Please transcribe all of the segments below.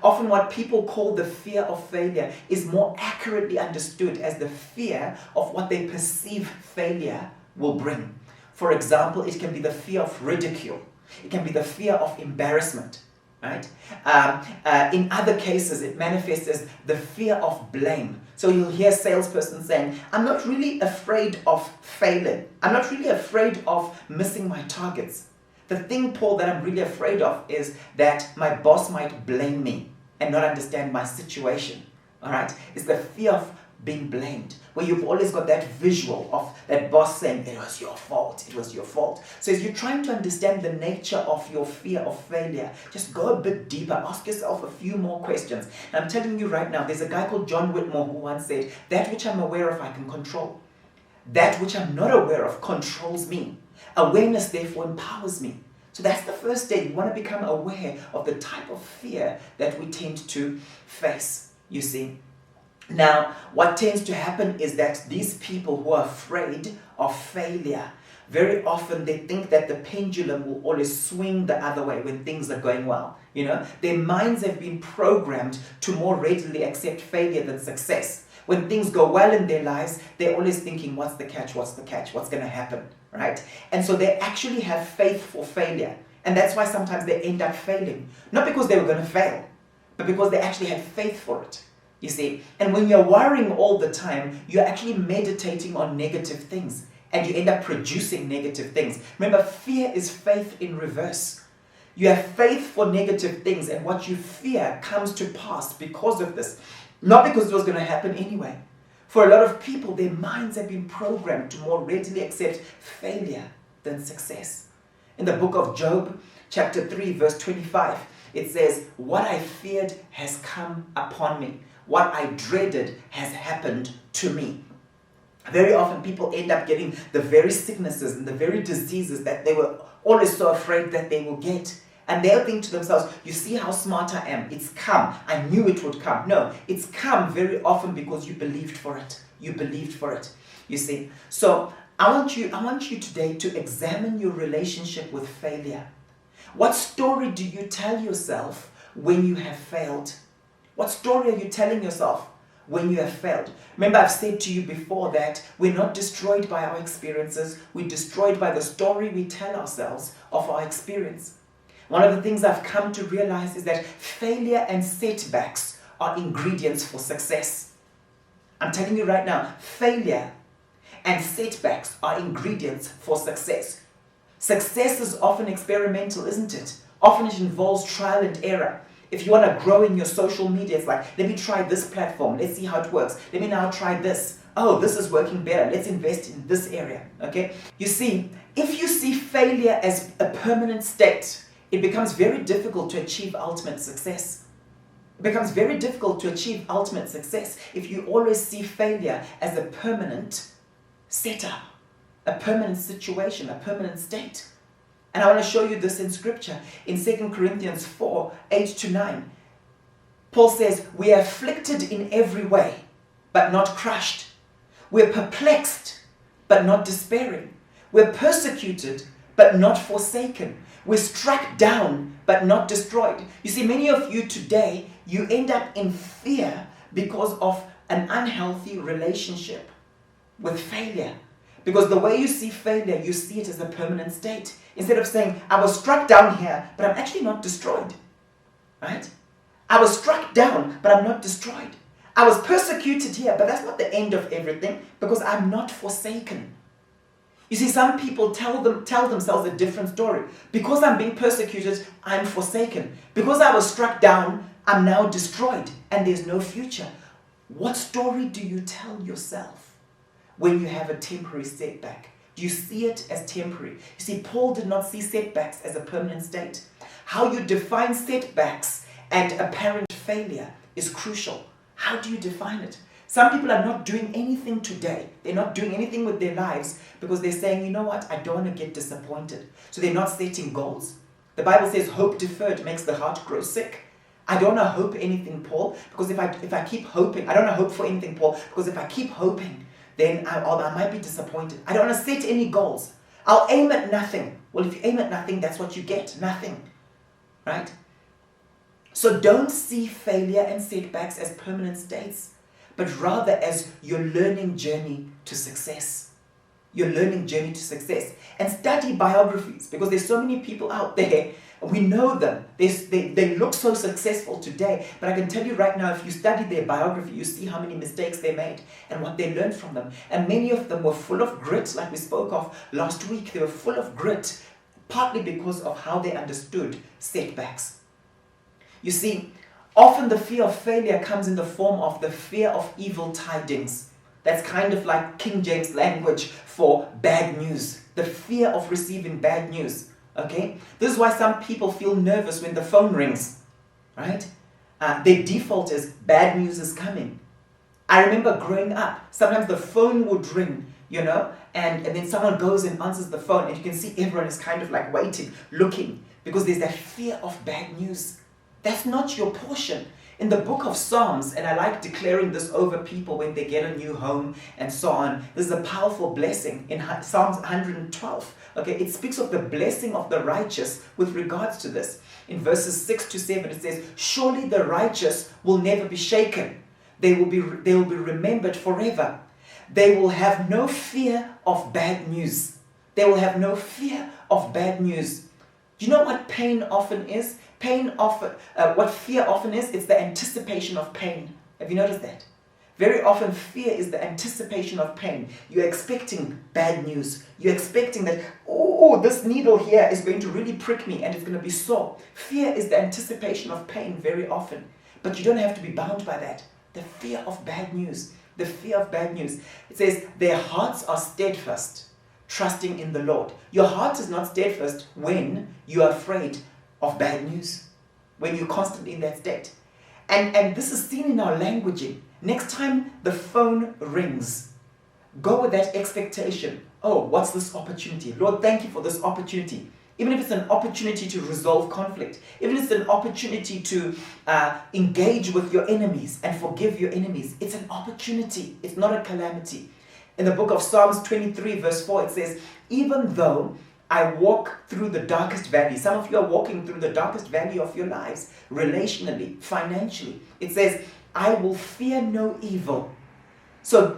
often what people call the fear of failure is more accurately understood as the fear of what they perceive failure will bring. For example, it can be the fear of ridicule. It can be the fear of embarrassment, right? In other cases, it manifests as the fear of blame. So you'll hear a salesperson saying, I'm not really afraid of failing. I'm not really afraid of missing my targets. The thing, Paul, that I'm really afraid of is that my boss might blame me and not understand my situation. All right? It's the fear of being blamed, where you've always got that visual of that boss saying, it was your fault, it was your fault. So as you're trying to understand the nature of your fear of failure, just go a bit deeper, ask yourself a few more questions. And I'm telling you right now, there's a guy called John Whitmore who once said, that which I'm aware of I can control. That which I'm not aware of controls me. Awareness therefore empowers me. So that's the first step. You want to become aware of the type of fear that we tend to face, you see. Now, what tends to happen is that these people who are afraid of failure, very often they think that the pendulum will always swing the other way when things are going well. You know, their minds have been programmed to more readily accept failure than success. When things go well in their lives, they're always thinking, what's the catch, what's the catch, what's going to happen, right? And so they actually have faith for failure. And that's why sometimes they end up failing. Not because they were going to fail, but because they actually had faith for it. You see, and when you're worrying all the time, you're actually meditating on negative things and you end up producing negative things. Remember, fear is faith in reverse. You have faith for negative things, and what you fear comes to pass because of this, not because it was going to happen anyway. For a lot of people, their minds have been programmed to more readily accept failure than success. In the book of Job, chapter 3, verse 25, it says, what I feared has come upon me. What I dreaded has happened to me. Very often people end up getting the very sicknesses and the very diseases that they were always so afraid that they will get. And they'll think to themselves, you see how smart I am. It's come. I knew it would come. No, it's come very often because you believed for it. You believed for it. You see. So I want you today to examine your relationship with failure. What story do you tell yourself when you have failed? What story are you telling yourself when you have failed? Remember, I've said to you before that we're not destroyed by our experiences. We're destroyed by the story we tell ourselves of our experience. One of the things I've come to realize is that failure and setbacks are ingredients for success. I'm telling you right now, failure and setbacks are ingredients for success. Success is often experimental, isn't it? Often it involves trial and error. If you want to grow in your social media, it's like, let me try this platform. Let's see how it works. Let me now try this. Oh, this is working better. Let's invest in this area. Okay? You see, if you see failure as a permanent state, it becomes very difficult to achieve ultimate success. It becomes very difficult to achieve ultimate success if you always see failure as a permanent setup, a permanent situation, a permanent state. And I want to show you this in scripture. In 2 Corinthians 4, 8-9, Paul says, we are afflicted in every way, but not crushed. We're perplexed, but not despairing. We're persecuted, but not forsaken. We're struck down, but not destroyed. You see, many of you today, you end up in fear because of an unhealthy relationship with failure. Because the way you see failure, you see it as a permanent state. Instead of saying, I was struck down here, but I'm actually not destroyed. Right? I was struck down, but I'm not destroyed. I was persecuted here, but that's not the end of everything, because I'm not forsaken. You see, some people tell themselves a different story. Because I'm being persecuted, I'm forsaken. Because I was struck down, I'm now destroyed, and there's no future. What story do you tell yourself when you have a temporary setback? Do you see it as temporary? You see, Paul did not see setbacks as a permanent state. How you define setbacks and apparent failure is crucial. How do you define it? Some people are not doing anything today. They're not doing anything with their lives because they're saying, you know what, I don't want to get disappointed. So they're not setting goals. The Bible says hope deferred makes the heart grow sick. I don't want to hope anything, Paul, because if I keep hoping, I don't want to hope for anything, Paul, because if I keep hoping, then I might be disappointed. I don't want to set any goals. I'll aim at nothing. Well, if you aim at nothing, that's what you get, nothing. Right? So don't see failure and setbacks as permanent states, but rather as your learning journey to success. Your learning journey to success. And study biographies, because there's so many people out there, we know them. They look so successful today, but I can tell you right now, if you study their biography, you see how many mistakes they made and what they learned from them. And many of them were full of grit, like we spoke of last week. They were full of grit, partly because of how they understood setbacks. You see, often the fear of failure comes in the form of the fear of evil tidings. That's kind of like King James language for bad news. The fear of receiving bad news. Okay? This is why some people feel nervous when the phone rings. Right? Their default is bad news is coming. I remember growing up, sometimes the phone would ring, and then someone goes and answers the phone, and you can see everyone is kind of like waiting, looking, because there's that fear of bad news. That's not your portion. In the book of Psalms, and I like declaring this over people when they get a new home and so on, this is a powerful blessing in Psalms 112. Okay, it speaks of the blessing of the righteous with regards to this. In verses 6 to 7, it says, "Surely the righteous will never be shaken. They will be remembered forever. They will have no fear of bad news." They will have no fear of bad news. Do you know what pain often is? What fear often is, it's the anticipation of pain. Have you noticed that? Very often fear is the anticipation of pain. You're expecting bad news. You're expecting that, this needle here is going to really prick me and it's going to be sore. Fear is the anticipation of pain very often. But you don't have to be bound by that. The fear of bad news. The fear of bad news. It says, their hearts are steadfast, trusting in the Lord. Your heart is not steadfast when you are afraid of bad news, when you're constantly in that state. And this is seen in our languaging. Next time the phone rings, go with that expectation. Oh, what's this opportunity? Lord, thank you for this opportunity. Even if it's an opportunity to resolve conflict, even if it's an opportunity to engage with your enemies and forgive your enemies, it's an opportunity. It's not a calamity. In the book of Psalms 23 verse 4, it says, "Even though I walk through the darkest valley." Some of you are walking through the darkest valley of your lives, relationally, financially. It says, "I will fear no evil." So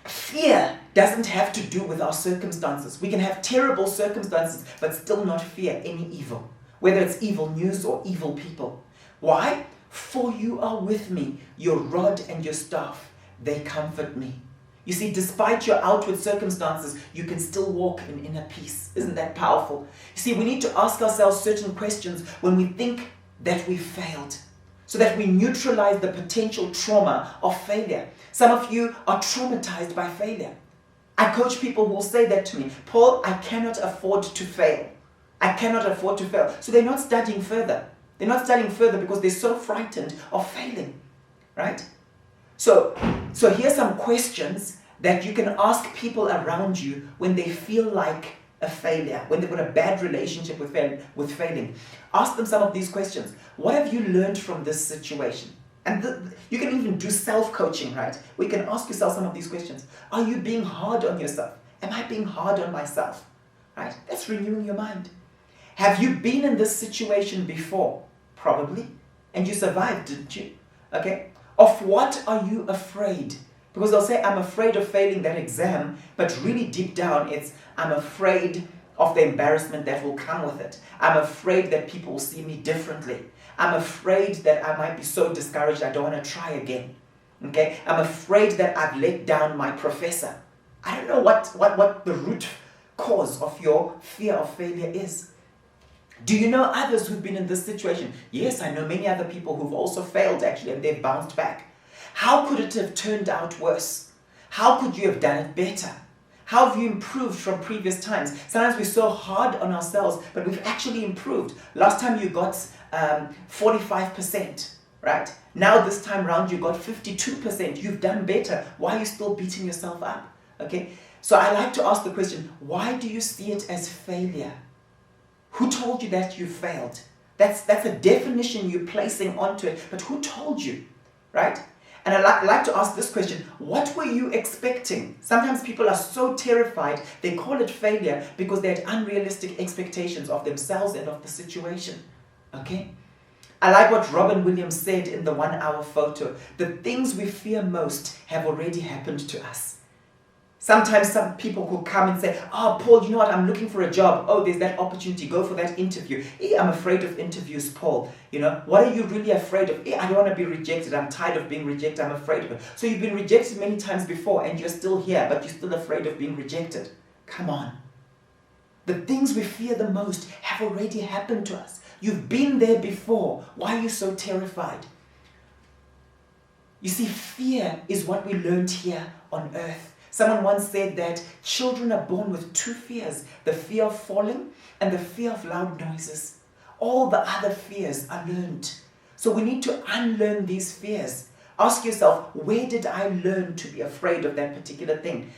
fear doesn't have to do with our circumstances. We can have terrible circumstances, but still not fear any evil, whether it's evil news or evil people. Why? "For you are with me, your rod and your staff, they comfort me." You see, despite your outward circumstances, you can still walk in inner peace. Isn't that powerful? You see, we need to ask ourselves certain questions when we think that we failed, so that we neutralize the potential trauma of failure. Some of you are traumatized by failure. I coach people who will say that to me, "Paul, I cannot afford to fail. I cannot afford to fail." So they're not studying further. They're not studying further because they're so frightened of failing, right? So here's some questions that you can ask people around you when they feel like a failure, when they've got a bad relationship with failing. Ask them some of these questions. What have you learned from this situation? And you can even do self-coaching, right? We can ask yourself some of these questions. Are you being hard on yourself? Am I being hard on myself? Right? That's renewing your mind. Have you been in this situation before? Probably. And you survived, didn't you? Okay? Of what are you afraid? Because they'll say, "I'm afraid of failing that exam," but really deep down it's, "I'm afraid of the embarrassment that will come with it. I'm afraid that people will see me differently. I'm afraid that I might be so discouraged I don't want to try again. Okay? I'm afraid that I've let down my professor." I don't know what the root cause of your fear of failure is. Do you know others who've been in this situation? Yes, I know many other people who've also failed actually, and they've bounced back. How could it have turned out worse? How could you have done it better? How have you improved from previous times? Sometimes we're so hard on ourselves, but we've actually improved. Last time you got 45%, right? Now this time round you got 52%. You've done better. Why are you still beating yourself up? Okay? So I like to ask the question, why do you see it as failure? Who told you that you failed? That's a definition you're placing onto it, but who told you, right? And I like to ask this question, what were you expecting? Sometimes people are so terrified, they call it failure because they had unrealistic expectations of themselves and of the situation, okay? I like what Robin Williams said in the 1 Hour Photo. The things we fear most have already happened to us. Sometimes some people could come and say, oh, Paul, you know what, I'm looking for a job. Oh, there's that opportunity, go for that interview. I'm afraid of interviews, Paul. What are you really afraid of? I don't want to be rejected. I'm tired of being rejected. I'm afraid of it. So you've been rejected many times before and you're still here, but you're still afraid of being rejected. Come on. The things we fear the most have already happened to us. You've been there before. Why are you so terrified? You see, fear is what we learned here on earth. Someone once said that children are born with 2 fears, the fear of falling and the fear of loud noises. All the other fears are learned. So we need to unlearn these fears. Ask yourself, where did I learn to be afraid of that particular thing?